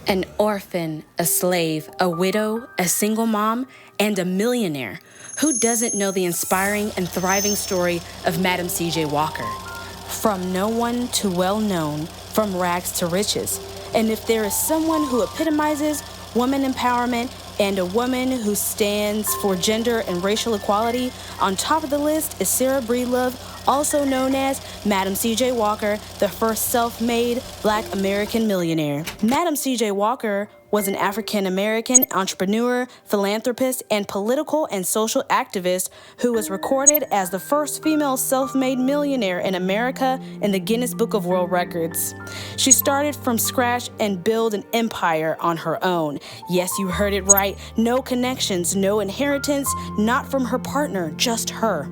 An orphan, a slave, a widow, a single mom, and a millionaire. Who doesn't know the inspiring and thriving story of Madam C.J. Walker? From no one to well-known, from rags to riches. And if there is someone who epitomizes woman empowerment and a woman who stands for gender and racial equality, on top of the list is Sarah Breedlove, also known as Madam C.J. Walker, the first self-made Black American millionaire. Madam C.J. Walker was an African-American entrepreneur, philanthropist, and political and social activist who was recorded as the first female self-made millionaire in America in the Guinness Book of World Records. She started from scratch and built an empire on her own. Yes, you heard it right. No connections, no inheritance, not from her partner, just her.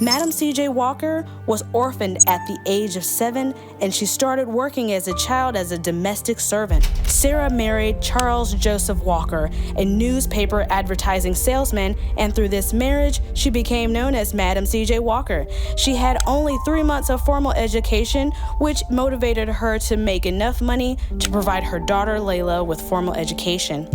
Madam C.J. Walker was orphaned at the age of 7, and she started working as a child as a domestic servant. Sarah married Charles Joseph Walker, a newspaper advertising salesman, and through this marriage, she became known as Madam C.J. Walker. She had only 3 months of formal education, which motivated her to make enough money to provide her daughter Layla with formal education.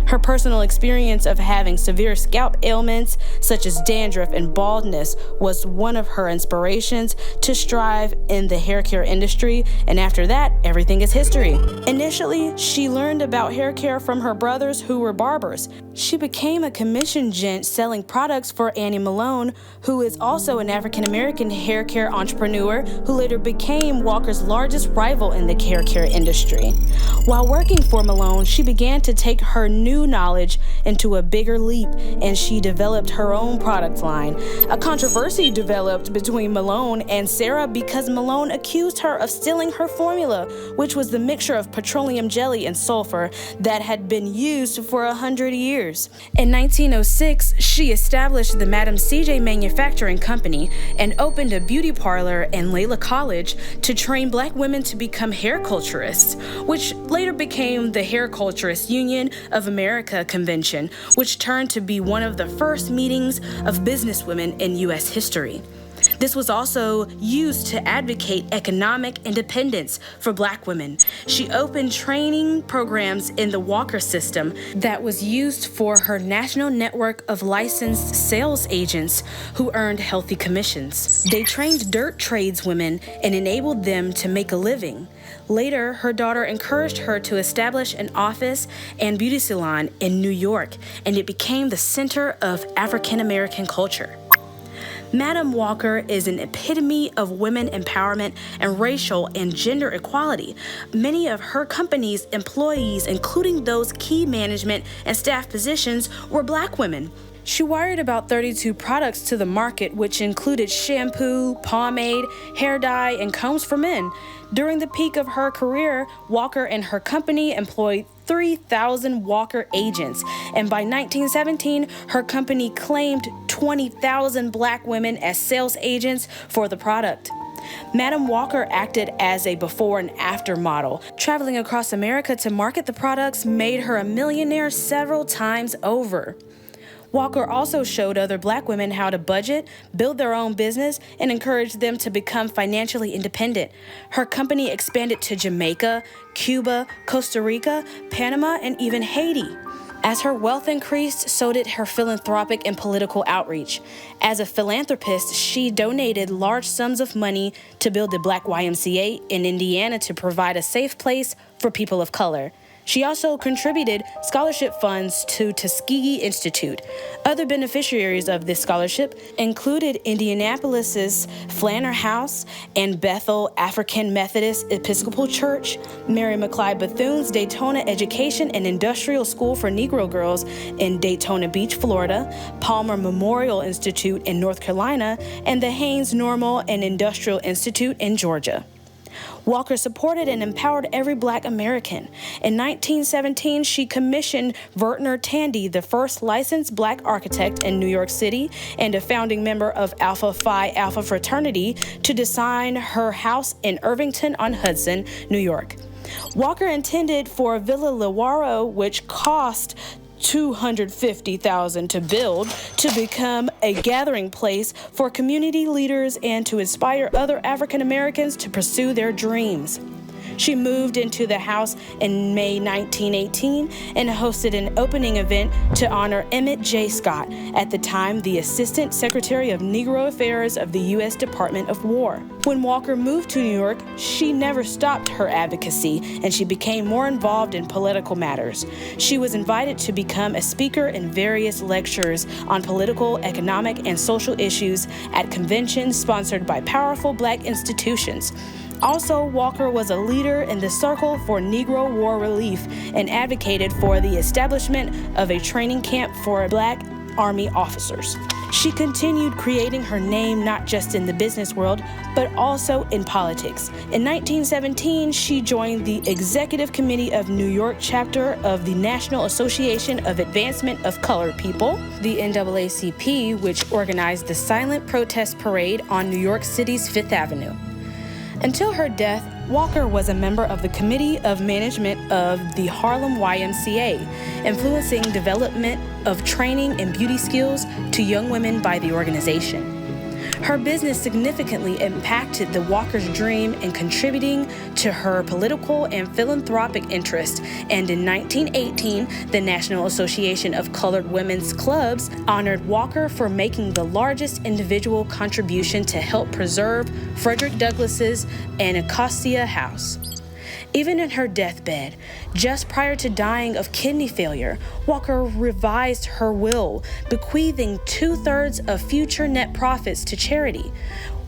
Her personal experience of having severe scalp ailments, such as dandruff and baldness, was one of her inspirations to strive in the hair care industry, and after that, everything is history. Initially, she learned about hair care from her brothers who were barbers. She became a commission gent selling products for Annie Malone, who is also an African-American hair care entrepreneur who later became Walker's largest rival in the hair care industry. While working for Malone, she began to take her new knowledge into a bigger leap, and she developed her own product line. A controversy developed between Malone and Sarah because Malone accused her of stealing her formula, which was the mixture of petroleum jelly and sulfur that had been used for 100 years. In 1906, she established the Madam C.J. Manufacturing Company and opened a beauty parlor in Layla College to train Black women to become hair culturists, which later became the Hair Culturist Union of America Convention, which turned to be one of the first meetings of businesswomen in U.S. history. This was also used to advocate economic independence for Black women. She opened training programs in the Walker system that was used for her national network of licensed sales agents who earned healthy commissions. They trained dirt tradeswomen and enabled them to make a living. Later, her daughter encouraged her to establish an office and beauty salon in New York, and it became the center of African American culture. Madam Walker is an epitome of women empowerment and racial and gender equality. Many of her company's employees, including those key management and staff positions, were Black women. She wired about 32 products to the market, which included shampoo, pomade, hair dye, and combs for men. During the peak of her career, Walker and her company employed 3,000 Walker agents, and by 1917, her company claimed 20,000 Black women as sales agents for the product. Madam Walker acted as a before and after model. Traveling across America to market the products made her a millionaire several times over. Walker also showed other Black women how to budget, build their own business, and encouraged them to become financially independent. Her company expanded to Jamaica, Cuba, Costa Rica, Panama, and even Haiti. As her wealth increased, so did her philanthropic and political outreach. As a philanthropist, she donated large sums of money to build the Black YMCA in Indiana to provide a safe place for people of color. She also contributed scholarship funds to Tuskegee Institute. Other beneficiaries of this scholarship included Indianapolis's Flanner House and Bethel African Methodist Episcopal Church, Mary McLeod Bethune's Daytona Education and Industrial School for Negro Girls in Daytona Beach, Florida, Palmer Memorial Institute in North Carolina, and the Haynes Normal and Industrial Institute in Georgia. Walker supported and empowered every Black American. In 1917, she commissioned Vertner Tandy, the first licensed Black architect in New York City and a founding member of Alpha Phi Alpha fraternity, to design her house in Irvington-on-Hudson, New York. Walker intended for Villa Lewaro, which cost $250,000 to build, to become a gathering place for community leaders and to inspire other African Americans to pursue their dreams. She moved into the house in May 1918 and hosted an opening event to honor Emmett J. Scott, at the time the Assistant Secretary of Negro Affairs of the U.S. Department of War. When Walker moved to New York, she never stopped her advocacy, and she became more involved in political matters. She was invited to become a speaker in various lectures on political, economic, and social issues at conventions sponsored by powerful Black institutions. Also, Walker was a leader in the Circle for Negro War Relief and advocated for the establishment of a training camp for Black Army officers. She continued creating her name not just in the business world, but also in politics. In 1917, she joined the Executive Committee of New York chapter of the National Association of Advancement of Colored People, the NAACP, which organized the silent protest parade on New York City's Fifth Avenue. Until her death, Walker was a member of the Committee of Management of the Harlem YMCA, influencing development of training and beauty skills to young women by the organization. Her business significantly impacted the Walker's dream in contributing to her political and philanthropic interest, and in 1918, the National Association of Colored Women's Clubs honored Walker for making the largest individual contribution to help preserve Frederick Douglass's Anacostia House. Even in her deathbed, just prior to dying of kidney failure, Walker revised her will, bequeathing 2/3 of future net profits to charity,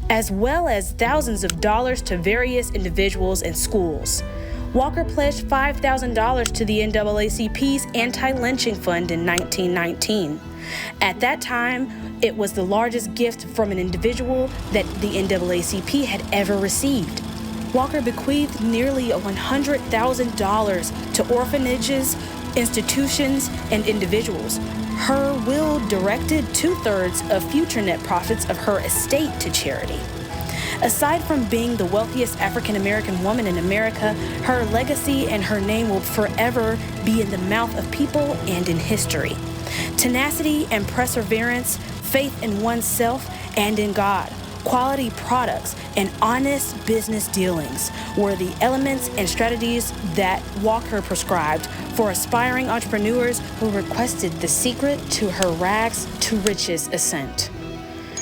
as well as thousands of dollars to various individuals and schools. Walker pledged $5,000 to the NAACP's anti-lynching fund in 1919. At that time, it was the largest gift from an individual that the NAACP had ever received. Walker bequeathed nearly $100,000 to orphanages, institutions, and individuals. Her will directed 2/3 of future net profits of her estate to charity. Aside from being the wealthiest African-American woman in America, her legacy and her name will forever be in the mouth of people and in history. Tenacity and perseverance, faith in oneself and in God, quality products, and honest business dealings were the elements and strategies that Walker prescribed for aspiring entrepreneurs who requested the secret to her rags to riches ascent.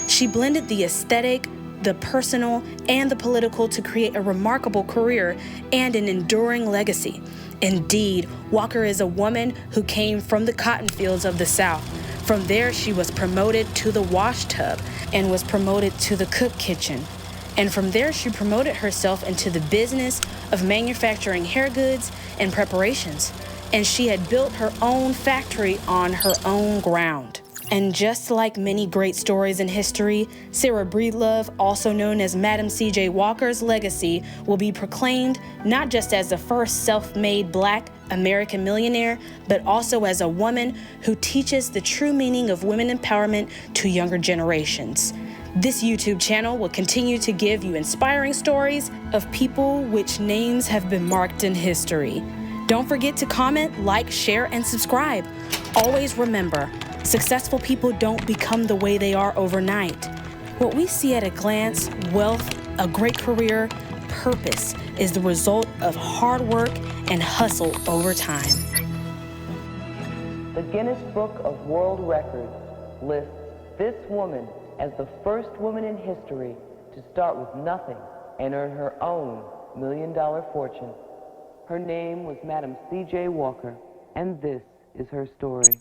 She blended the aesthetic, the personal, and the political to create a remarkable career and an enduring legacy. Indeed, Walker is a woman who came from the cotton fields of the South. From there, she was promoted to the wash tub and was promoted to the cook kitchen. And from there, she promoted herself into the business of manufacturing hair goods and preparations. And she had built her own factory on her own ground. And just like many great stories in history, Sarah Breedlove, also known as Madam C.J. Walker's legacy will be proclaimed not just as the first self-made Black American millionaire, but also as a woman who teaches the true meaning of women empowerment to younger generations. This YouTube channel will continue to give you inspiring stories of people which names have been marked in history. Don't forget to comment, like, share, and subscribe. Always remember, successful people don't become the way they are overnight. What we see at a glance, wealth, a great career, purpose, is the result of hard work and hustle over time. The Guinness Book of World Records lists this woman as the first woman in history to start with nothing and earn her own $1 million fortune. Her name was Madam C.J. Walker, and this is her story.